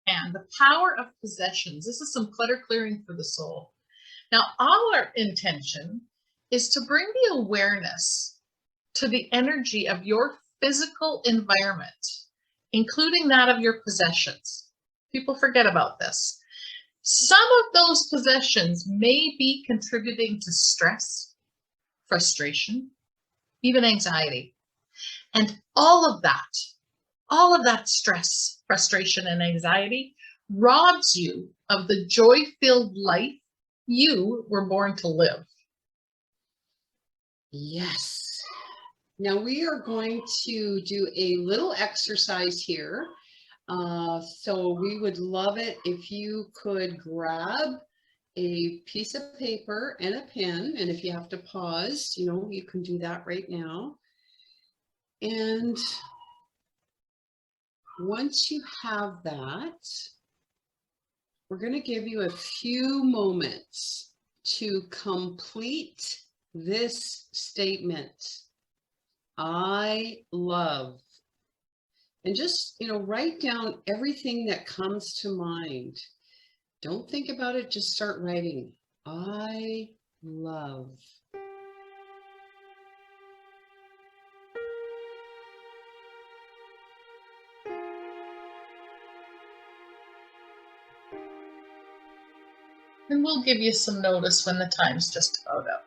And the power of possessions. This is some clutter clearing for the soul. Now, our intention is to bring the awareness to the energy of your physical environment, including that of your possessions. People forget about this. Some of those possessions may be contributing to stress, frustration, even anxiety. And all of that stress, frustration, and anxiety robs you of the joy-filled life you were born to live. Yes. Now we are going to do a little exercise here. So we would love it if you could grab a piece of paper and a pen. And if you have to pause, you can do that right now. And once you have that, we're going to give you a few moments to complete this statement. I love. And just, write down everything that comes to mind. Don't think about it, just start writing. I love. And we'll give you some notice when the time's just about up.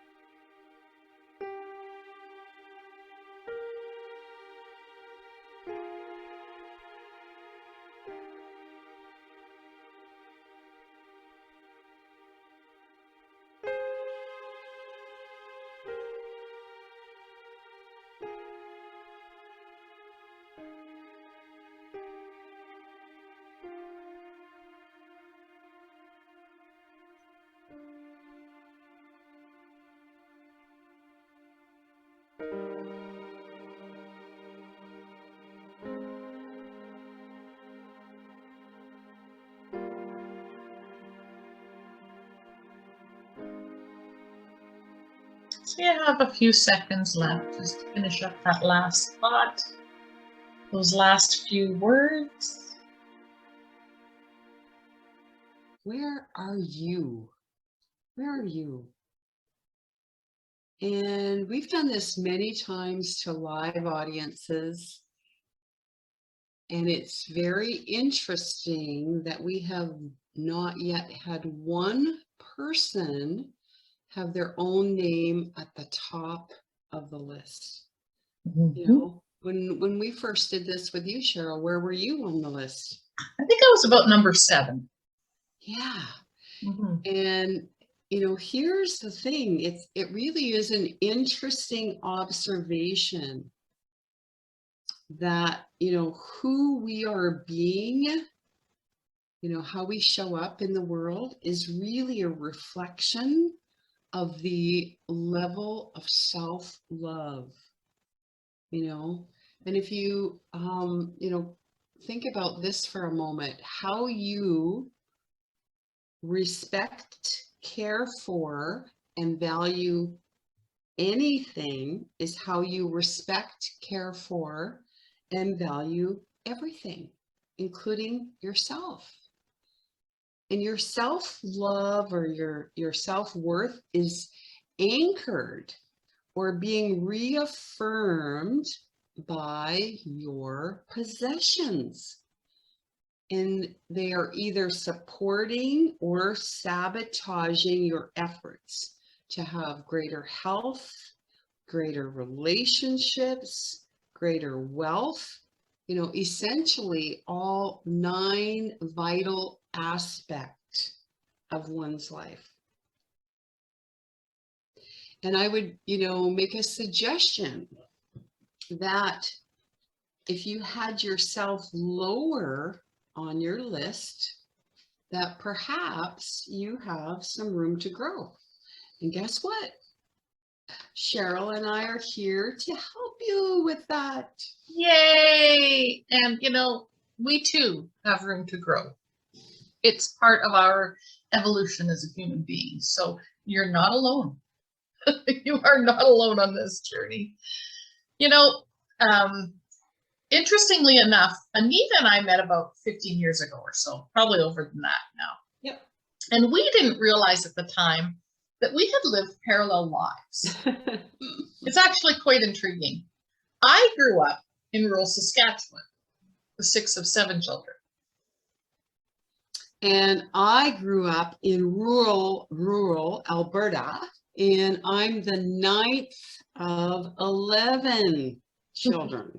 So you have a few seconds left just to finish up that last thought, those last few words. Where are you? Where are you? And we've done this many times to live audiences. And it's very interesting that we have not yet had one person have their own name at the top of the list. Mm-hmm. When we first did this with you, Cheryl, where were you on the list? I think I was about number 7. Yeah. Mm-hmm. And here's the thing. It really is an interesting observation that, who we are being, how we show up in the world is really a reflection of the level of self-love, and if you, think about this for a moment, how you respect, care for, and value anything is how you respect, care for, and value everything, including yourself. And your self-love or your self-worth is anchored or being reaffirmed by your possessions. And they are either supporting or sabotaging your efforts to have greater health, greater relationships, greater wealth, essentially all 9 vital aspects of one's life. And I would, make a suggestion that if you had yourself lower on your list, that perhaps you have some room to grow. And guess what? Cheryl and I are here to help you with that. Yay! And we too have room to grow. It's part of our evolution as a human being. So you're not alone. You are not alone on this journey. interestingly enough, Anita and I met about 15 years ago or so, probably over than that now. Yep. And we didn't realize at the time that we had lived parallel lives. It's actually quite intriguing. I grew up in rural Saskatchewan, the 6th of 7 children. And I grew up in rural Alberta, and I'm the 9th of 11 children.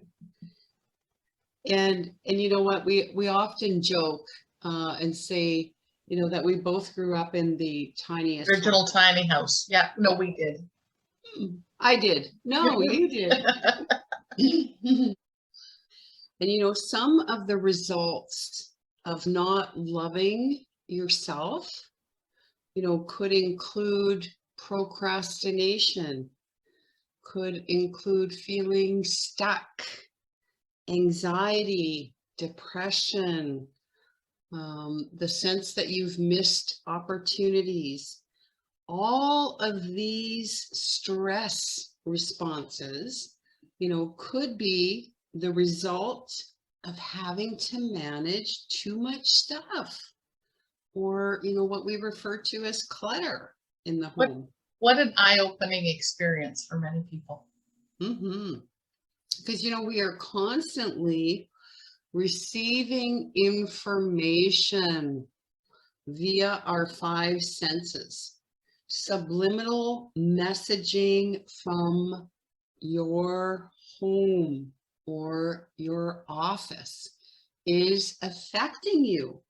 And you know what, we often joke and say, you know, that we both grew up in the tiniest Original house. tiny house. Yeah, no, we did. I did. No, you did. And you know, some of the results of not loving yourself, you know, could include procrastination, could include feeling stuck, anxiety, depression, the sense that you've missed opportunities. All of these stress responses, you know, could be the result of having to manage too much stuff, or, you know, what we refer to as clutter in the home. What an eye-opening experience for many people. Because, you know, we are constantly receiving information via our 5 senses. Subliminal messaging from your home or your office is affecting you,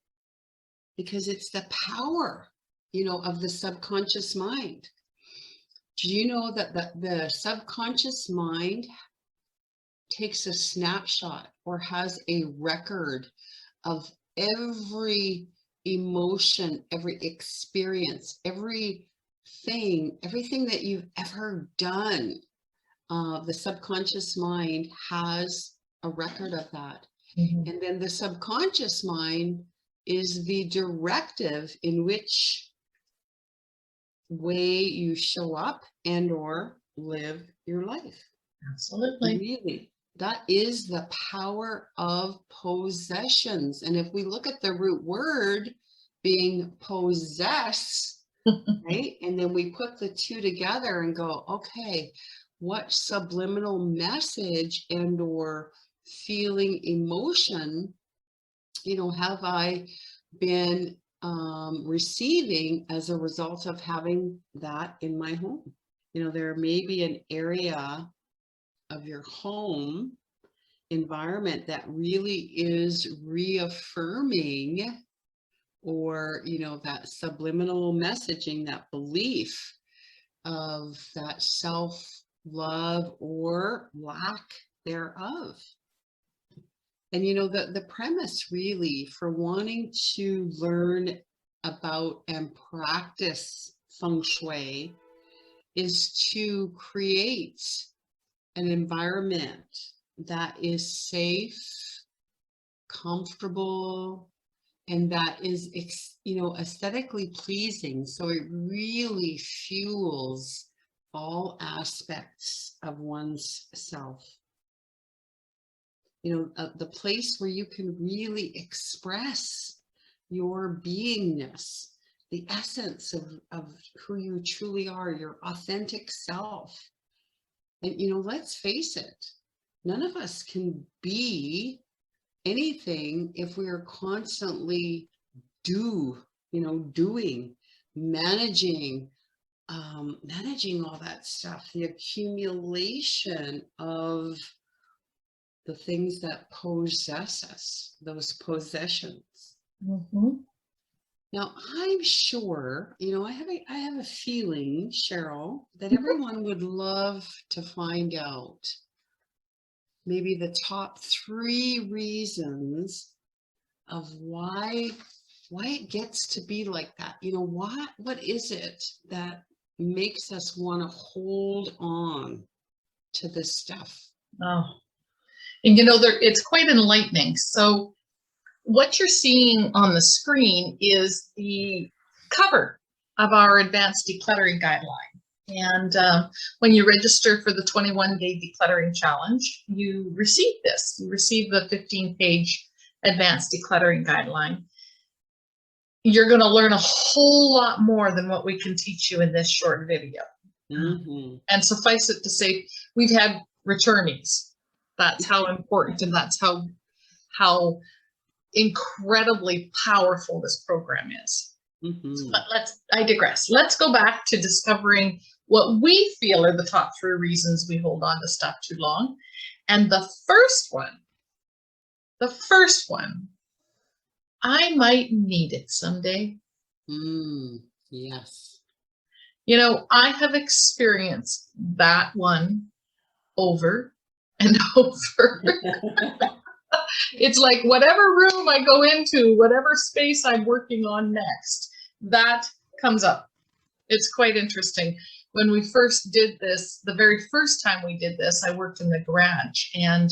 because it's the power, you know, of the subconscious mind. Do you know that the subconscious mind takes a snapshot or has a record of every emotion, every experience, everything that you've ever done? The subconscious mind has a record of that. And then the subconscious mind is the directive in which way you show up and or live your life. Absolutely. Really, that is the power of possessions. And if we look at the root word being possess, right? And then we put the 2 together and go, okay, what subliminal message and or feeling emotion, you know, have I been receiving as a result of having that in my home? You know, there may be an area of your home environment that really is reaffirming, or, you know, that subliminal messaging, that belief of that self-love or lack thereof. And, you know, the premise really for wanting to learn about and practice feng shui is to create an environment that is safe, comfortable, and that is, you know, aesthetically pleasing. So it really fuels all aspects of one's self. You know, the place where you can really express your beingness, the essence of who you truly are, your authentic self. And, you know, let's face it, none of us can be anything if we are constantly doing, managing all that stuff, the accumulation of the things that possess us, those possessions. Now, I'm sure, you know, I have a feeling, Cheryl, that everyone would love to find out maybe the top 3 reasons of why it gets to be like that. You know, what is it that makes us want to hold on to this stuff? Oh, and you know, it's quite enlightening. So what you're seeing on the screen is the cover of our advanced decluttering guideline. And when you register for the 21-day decluttering challenge, you receive this. You receive the 15-page advanced decluttering guideline. You're going to learn a whole lot more than what we can teach you in this short video. Mm-hmm. And suffice it to say, we've had returnees. That's how important, and that's how incredibly powerful this program is. Mm-hmm. But I digress. Let's go back to discovering what we feel are the top 3 reasons we hold on to stuff too long. And the first one, I might need it someday. Yes. You know, I have experienced that one over and over. It's like whatever room I go into, whatever space I'm working on next, that comes up. It's quite interesting. When we first did this, the very first time we did this, I worked in the garage and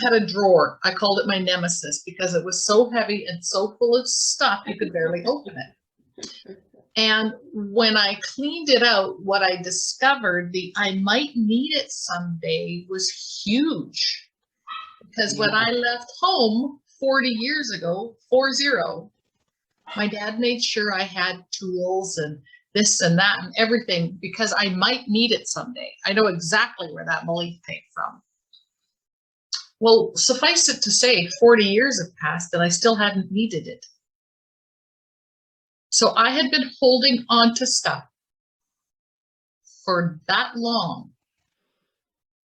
had a drawer. I called it my nemesis because it was so heavy and so full of stuff you could barely open it. And when I cleaned it out, what I discovered, I might need it someday, was huge. Because when I left home 40 years ago, 40, my dad made sure I had tools and this and that and everything because I might need it someday. I know exactly where that belief came from. Well, suffice it to say, 40 years have passed and I still hadn't needed it. So I had been holding on to stuff for that long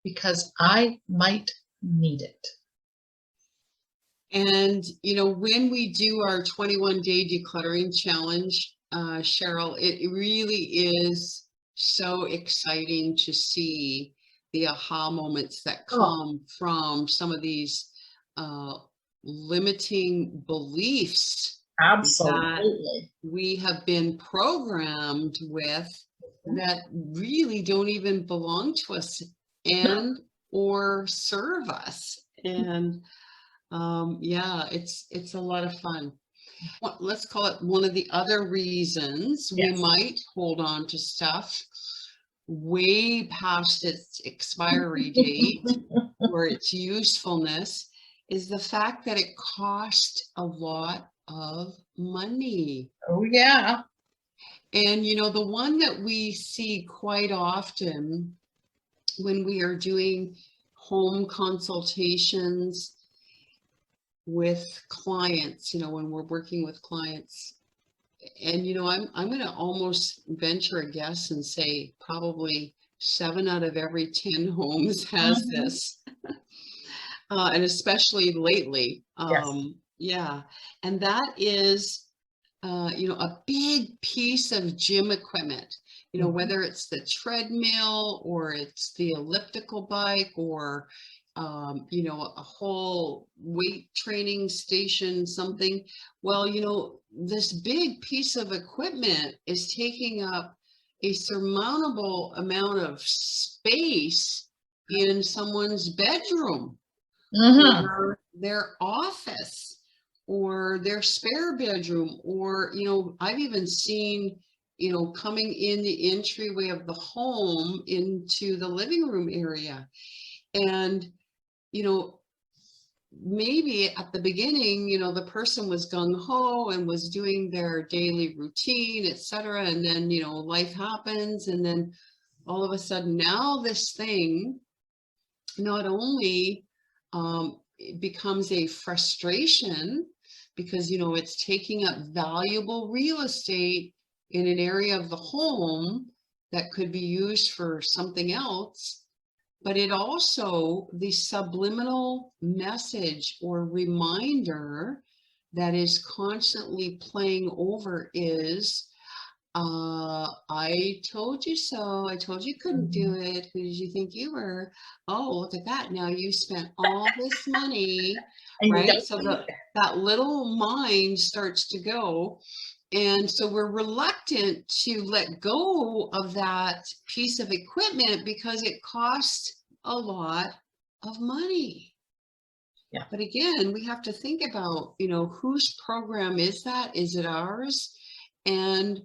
because I might need it. And, you know, when we do our 21-day decluttering challenge, Cheryl, it really is so exciting to see the aha moments that come from some of these limiting beliefs. Absolutely. That we have been programmed with that really don't even belong to us and or serve us. And yeah, it's a lot of fun. Let's call it one of the other reasons we might hold on to stuff way past its expiry date or its usefulness is the fact that it costs a lot of money. Oh, yeah. And, you know, the one that we see quite often when we are doing home consultations with clients, you know, when we're working with clients, and, you know, I'm going to almost venture a guess and say probably 7 out of every 10 homes has this. And especially lately. Yeah. And that is, you know, a big piece of gym equipment, you know, whether it's the treadmill or it's the elliptical bike or, you know, a whole weight training station, something. Well, you know, this big piece of equipment is taking up a surmountable amount of space in someone's bedroom. Or their office or their spare bedroom, or, you know, I've even seen, you know, coming in the entryway of the home into the living room area. And, you know, maybe at the beginning, you know, the person was gung-ho and was doing their daily routine, etc. And then, you know, life happens. And then all of a sudden now this thing not only it becomes a frustration because, you know, it's taking up valuable real estate in an area of the home that could be used for something else, but it also, the subliminal message or reminder that is constantly playing over is, I told you so. I told you couldn't do it. Who did you think you were? Oh, look at that. Now you spent all this money, right? So that little mind starts to go. And so we're reluctant to let go of that piece of equipment because it costs a lot of money. Yeah. But again, we have to think about, you know, whose program is that? Is it ours? And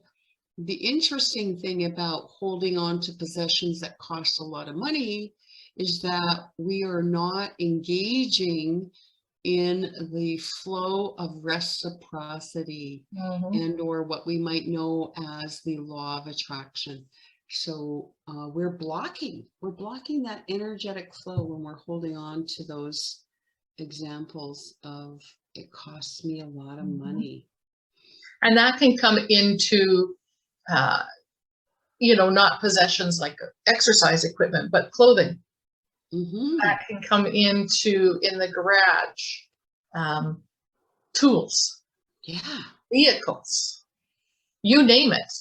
the interesting thing about holding on to possessions that cost a lot of money is that we are not engaging in the flow of reciprocity and or what we might know as the law of attraction. So we're blocking that energetic flow when we're holding on to those examples of it costs me a lot of money. And that can come into, not possessions like exercise equipment, but clothing. That can come into, in the garage, tools, vehicles, you name it.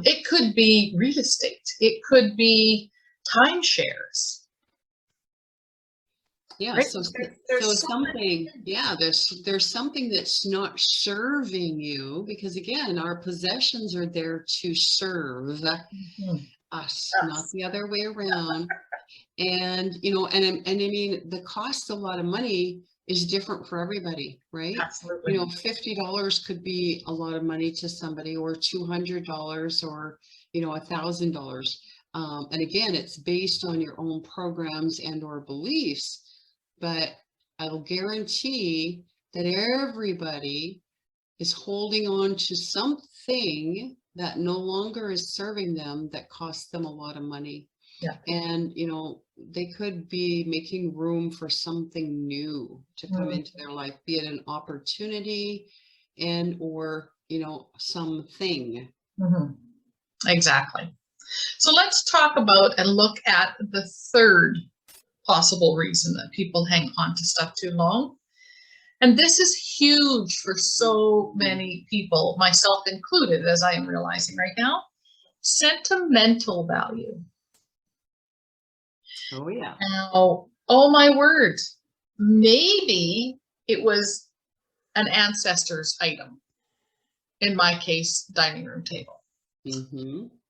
It could be real estate. It could be timeshares. Yeah, Right? so There's something, there's something that's not serving you, because again, our possessions are there to serve us, not the other way around. And, and I mean, the cost of a lot of money is different for everybody, right? Absolutely. $50 could be a lot of money to somebody, or $200, or, $1,000. And again, it's based on your own programs and or beliefs. But I'll guarantee that everybody is holding on to something that no longer is serving them, that costs them a lot of money. Yeah. And, they could be making room for something new to come into their life, be it an opportunity and or, something. Exactly. So let's talk about and look at the third possible reason that people hang on to stuff too long. And this is huge for so many people, myself included, as I am realizing right now. Sentimental value. Oh, yeah. Now, oh my word, maybe it was an ancestor's item. In my case, dining room table.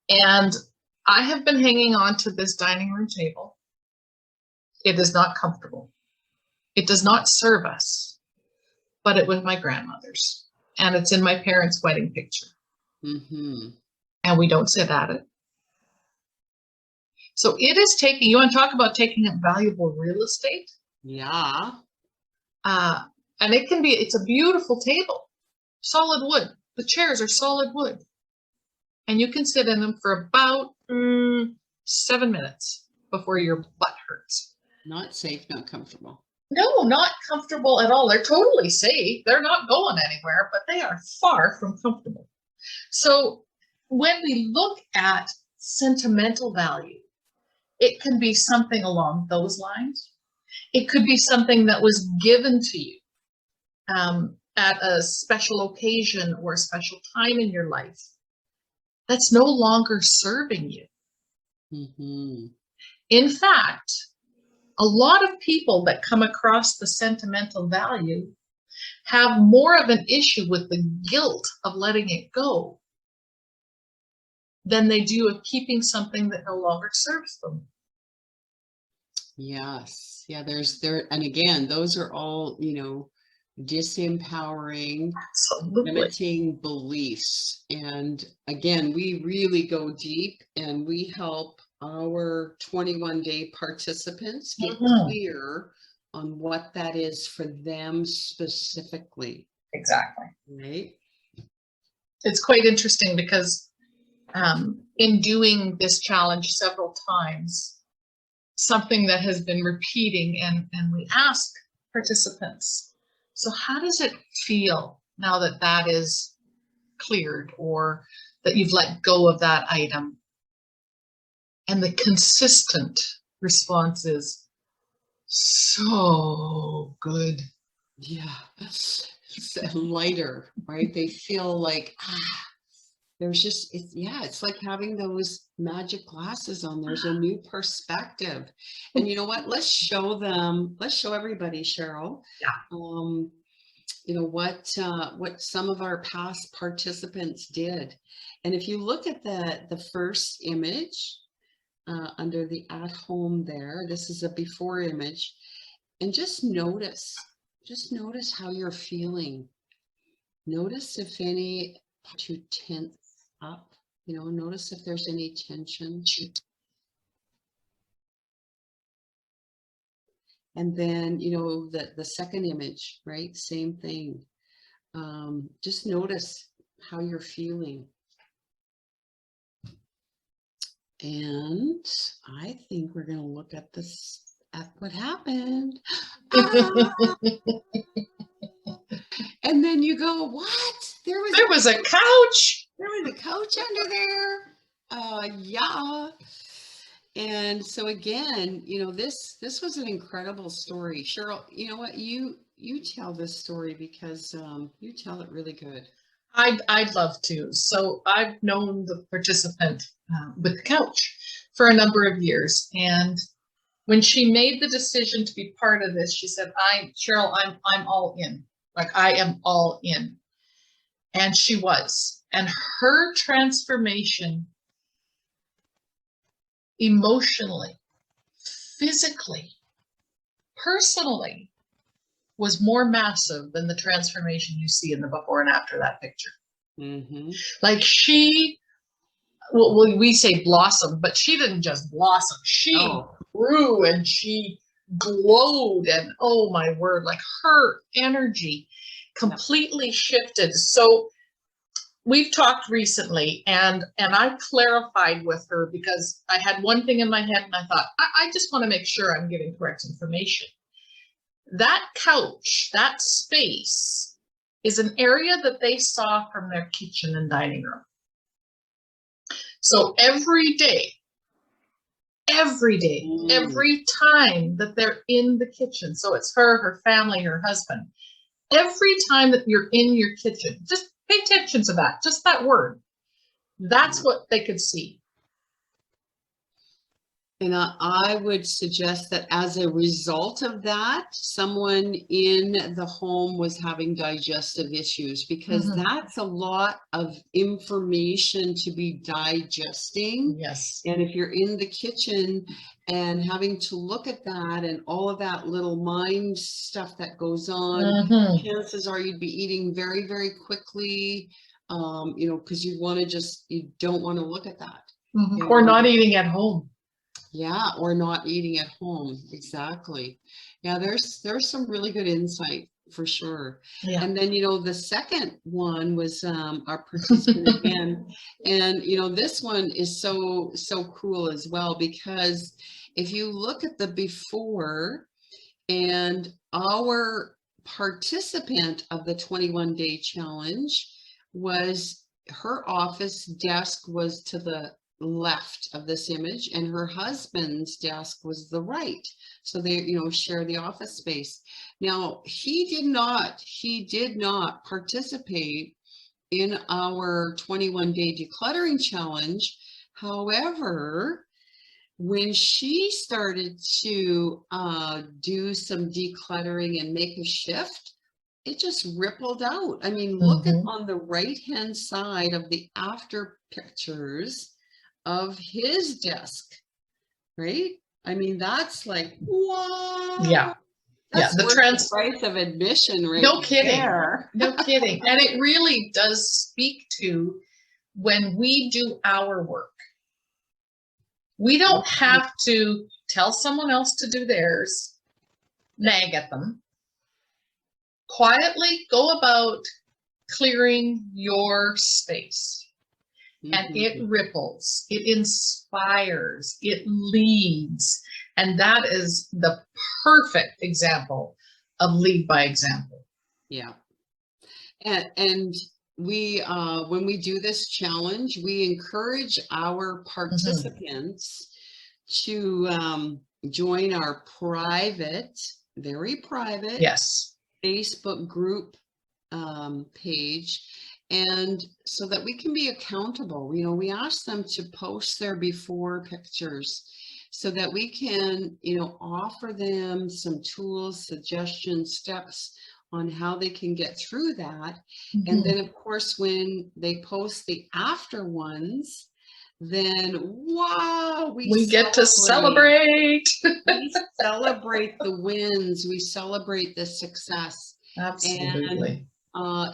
And I have been hanging on to this dining room table. It is not comfortable. It does not serve us, but it was my grandmother's, and it's in my parents' wedding picture. And we don't sit at it. So it is taking, you want to talk about taking up valuable real estate? Yeah. And it can be, it's a beautiful table, solid wood. The chairs are solid wood. And you can sit in them for about 7 minutes before your butt hurts. Not safe, not comfortable. No, not comfortable at all. They're totally safe. They're not going anywhere, but they are far from comfortable. So when we look at sentimental value, it can be something along those lines. It could be something that was given to you at a special occasion or a special time in your life that's no longer serving you. In fact, a lot of people that come across the sentimental value have more of an issue with the guilt of letting it go than they do of keeping something that no longer serves them. Yes. Yeah, and again, those are all, disempowering, limiting beliefs. And again, we really go deep, and we help our 21-day participants get clear on what that is for them specifically. Exactly. Right. It's quite interesting because in doing this challenge several times, something that has been repeating, and we ask participants, so how does it feel now that that is cleared, or that you've let go of that item? And the consistent response is so good. Yeah. It's lighter, right? They feel like, there's just, it's like having those magic glasses on. There's a new perspective. And you know what? Let's show everybody, Cheryl. Yeah. What some of our past participants did. And if you look at the first image under the at home there, this is a before image, and just notice how you're feeling. Notice if any too tense up, you know, notice if there's any tension. And then, you know, the second image, right? Same thing. Just notice how you're feeling. And I think we're going to look at this, at what happened. Ah! And then you go, what? There was a couch. There was a couch under there. Yeah. And so again, you know, this was an incredible story. Cheryl, you know what? You tell this story because you tell it really good. I'd love to. So I've known the participant with the couch for a number of years, and when she made the decision to be part of this, she said, Cheryl, I'm all in. Like, I am all in. And she was. And her transformation emotionally, physically, personally, was more massive than the transformation you see in the before and after that picture. Mm-hmm. Like, we say blossom, but she didn't just blossom. She grew and she glowed, and oh my word, like her energy completely shifted. So we've talked recently, and I clarified with her because I had one thing in my head and I thought, I just want to make sure I'm giving correct information. That couch, that space, is an area that they saw from their kitchen and dining room. So every day, every time that they're in the kitchen, so it's her family, her husband, every time that you're in your kitchen, just pay attention to that, just that word. That's what they could see. And I would suggest that as a result of that, someone in the home was having digestive issues, because that's a lot of information to be digesting. Yes. And if you're in the kitchen and having to look at that and all of that little mind stuff that goes on, chances are you'd be eating very, very quickly, you know, because you don't want to look at that. Or not eating at home. Yeah, or not eating at home. Exactly. Yeah, there's some really good insight for sure. Yeah. And then, you know, the second one was our participant again. And, you know, this one is so cool as well, because if you look at the before, and our participant of the 21-day challenge was, her office desk was to the left of this image, and her husband's desk was the right, so they, you know, share the office space. Now he did not participate in our 21-day decluttering challenge. However, when she started to do some decluttering and make a shift, it just rippled out. I mean, look at on the right hand side of the after pictures of his desk, right? I mean, that's like, wow. Yeah. That's worth the price of admission, right? No kidding. There. No kidding. And it really does speak to when we do our work. We don't have to tell someone else to do theirs, nag at them. Quietly go about clearing your space. And it ripples, it inspires, it leads. And that is the perfect example of lead by example. Yeah. And we, when we do this challenge, we encourage our participants to join our private, very private Facebook group page. And so that we can be accountable, you know, we ask them to post their before pictures so that we can, you know, offer them some tools, suggestions, steps on how they can get through that. And then, of course, when they post the after ones, then wow, we get to celebrate. We celebrate the wins. We celebrate the success. Absolutely. And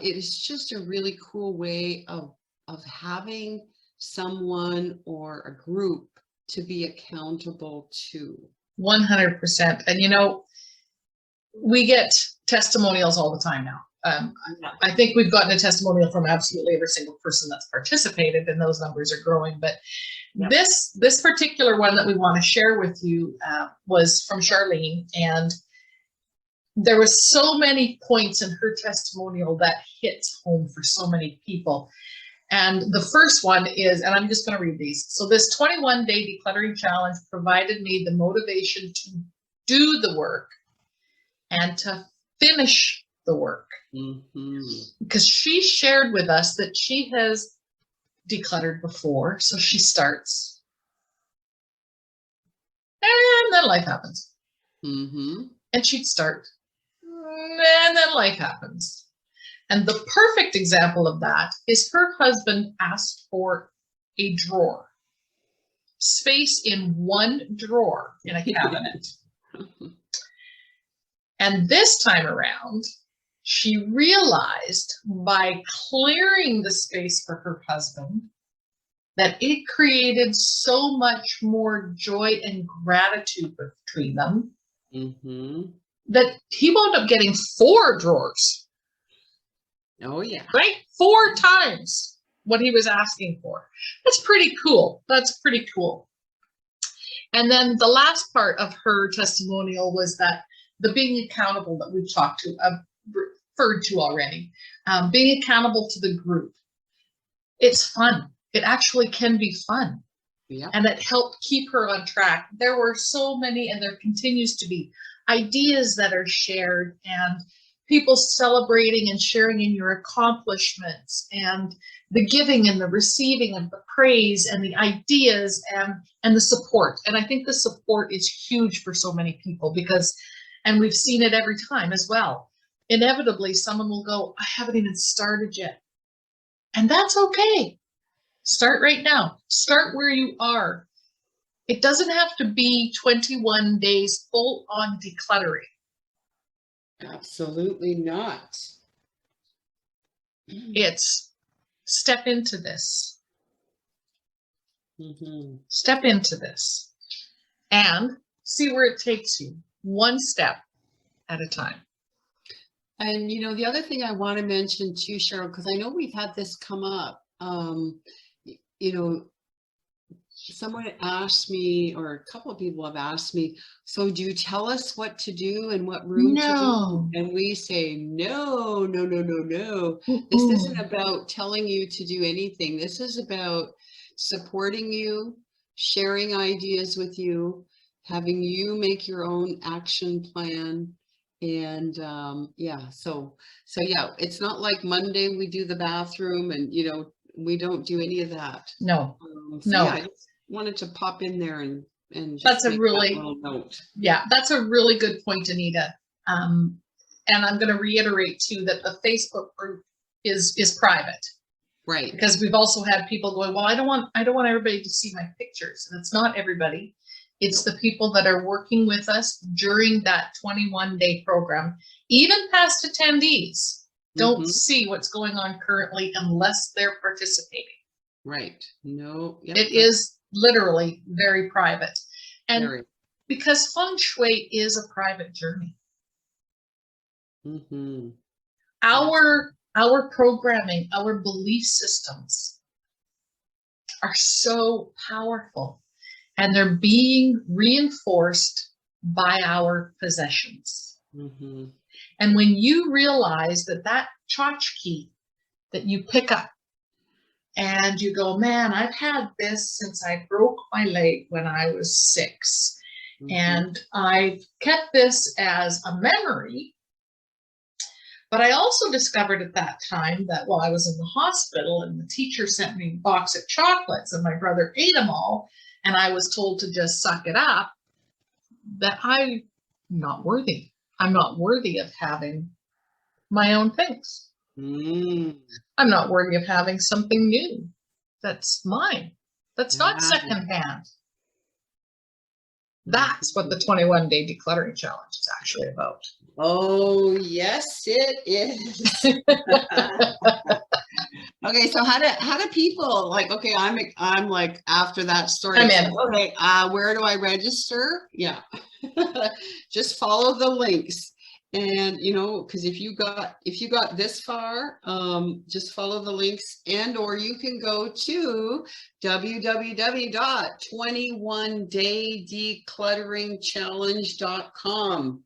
it is just a really cool way of of having someone or a group to be accountable to. 100%. And you know, we get testimonials all the time now. I think we've gotten a testimonial from absolutely every single person that's participated, and those numbers are growing. But this particular one that we want to share with you was from Charlene, and there was so many points in her testimonial that hits home for so many people. And the first one is, and I'm just going to read these. So this 21-day decluttering challenge provided me the motivation to do the work and to finish the work. Because she shared with us that she has decluttered before. So she starts, and then life happens. And she'd start, and then life happens. And the perfect example of that is her husband asked for a drawer, space in one drawer in a cabinet. And this time around, she realized by clearing the space for her husband that it created so much more joy and gratitude between them that he wound up getting 4 drawers. Oh yeah. Right? 4 times what he was asking for. That's pretty cool. That's pretty cool. And then the last part of her testimonial was that the being accountable that we've talked to, referred to already, being accountable to the group. It's fun. It actually can be fun. Yeah. And it helped keep her on track. There were so many, and there continues to be, ideas that are shared, and people celebrating and sharing in your accomplishments, and the giving and the receiving of the praise and the ideas and the support. And I think the support is huge for so many people because, and we've seen it every time as well. Inevitably, someone will go, I haven't even started yet. And that's okay. Start right now. Start where you are. It doesn't have to be 21 days full on decluttering. Absolutely not. It's step into this. Step into this and see where it takes you, one step at a time. And you know, the other thing I want to mention too, Cheryl, because I know we've had this come up, you know, someone asked me, or a couple of people have asked me, so do you tell us what to do and what room to do? And we say, no. This isn't about telling you to do anything. This is about supporting you, sharing ideas with you, having you make your own action plan. And yeah, so yeah, it's not like Monday we do the bathroom and, you know, we don't do any of that. No, so no. Yeah, I just wanted to pop in there and just that's a really, that little note. Yeah, that's a really good point, Anita. And I'm going to reiterate too that the Facebook group is private, right? Because we've also had people going, well, I don't want everybody to see my pictures, and it's not everybody. It's the people that are working with us during that 21-day program. Even past attendees don't see what's going on currently unless they're participating. Right. No. Yep, it is literally very private. And because feng shui is a private journey. Our programming, our belief systems are so powerful, and they're being reinforced by our possessions. And when you realize that that tchotchke that you pick up and you go, man, I've had this since I broke my leg when I was 6. And I've kept this as a memory. But I also discovered at that time that while I was in the hospital and the teacher sent me a box of chocolates and my brother ate them all, and I was told to just suck it up, that I'm not worthy. I'm not worthy of having my own things. I'm not worthy of having something new that's mine, that's not secondhand. That's what the 21-day decluttering challenge is actually about. Oh, yes, it is. Okay, so how do people like, okay, I'm like after that story. I'm in. Okay, where do I register? Yeah. Just follow the links. And because if you got this far, just follow the links, and or you can go to www.21daydeclutteringchallenge.com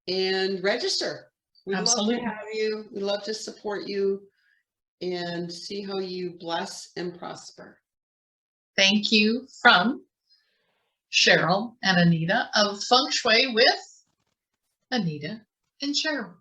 and register. We'd Absolutely. love to have you. We'd love to support you and see how you bless and prosper. Thank you from Cheryl and Anita of Feng Shui with Anita and Cheryl.